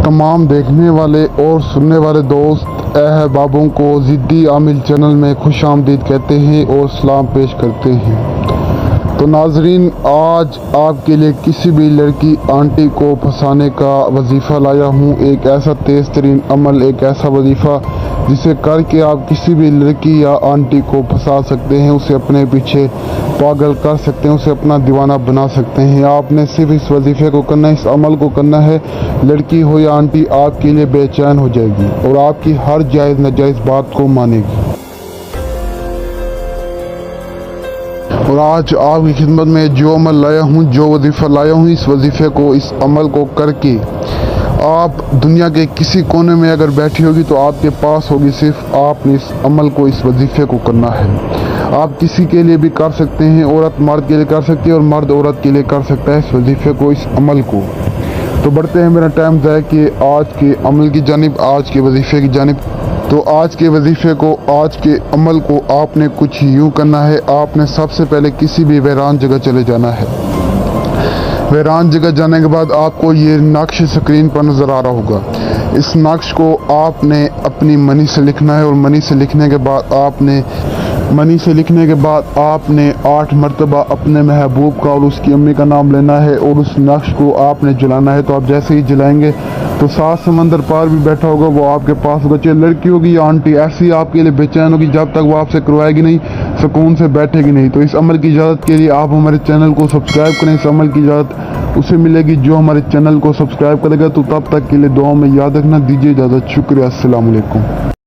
तमाम देखने वाले और सुनने वाले दोस्त अहबाबों को ज़िद्दी आमिल चैनल में खुश आमदीद कहते हैं और सलाम पेश करते हैं। तो नाजरीन, आज आपके लिए किसी भी लड़की आंटी को फंसाने का वजीफ़ा लाया हूँ। एक ऐसा तेज़ तरीन अमल, एक ऐसा वजीफ़ा जिसे करके आप किसी भी लड़की या आंटी को फंसा सकते हैं, उसे अपने पीछे पागल कर सकते हैं, उसे अपना दीवाना बना सकते हैं। आपने सिर्फ इस वजीफ़े को करना है, इस अमल को करना है। लड़की हो या आंटी आपके लिए बेचैन हो जाएगी और आपकी हर जायज़ नाजायज़ बात को मानेगी। और आज आपकी खिदमत में जो अमल लाया हूँ, जो वजीफ़ा लाया हूँ, इस वजीफ़े को, इस अमल को करके आप दुनिया के किसी कोने में अगर बैठी होगी तो आपके पास होगी। सिर्फ आपने इस अमल को, इस वजीफ़े को करना है। आप किसी के लिए भी कर सकते हैं, औरत मर्द के लिए कर सकती है और मर्द औरत के लिए कर सकता है इस वजीफ़े को, इस अमल को। तो बढ़ते हैं मेरा टाइम ज़ाया कि आज के अमल की जानिब, आज के वजीफ़े की जानिब। तो आज के वजीफ़े को, आज के अमल को आपने कुछ यूँ करना है। आपने सबसे पहले किसी भी वीरान जगह चले जाना है। वीरान जगह जाने के बाद आपको ये नक्श स्क्रीन पर नज़र आ रहा होगा। इस नक्श को आपने अपनी मनी से लिखना है और मनी से लिखने के बाद आपने 8 मरतबा अपने महबूब का और उसकी अम्मी का नाम लेना है और उस नक्श को आपने जलाना है। तो आप जैसे ही जलाएंगे तो 7 समंदर पार भी बैठा होगा, वो आपके पास होगा। चाहे लड़की होगी या आंटी, ऐसी आपके लिए बेचैन होगी जब तक वो आपसे करवाएगी नहीं, सुकून से बैठेगी नहीं। तो इस अमल की इजाज़त के लिए आप हमारे चैनल को सब्सक्राइब करें। इस अमल की इजाज़त उसे मिलेगी जो हमारे चैनल को सब्सक्राइब करेगा। तो तब तक के लिए दुआ में याद रखना। दीजिए इजाज़त। शुक्रिया। अस्सलाम वालेकुम।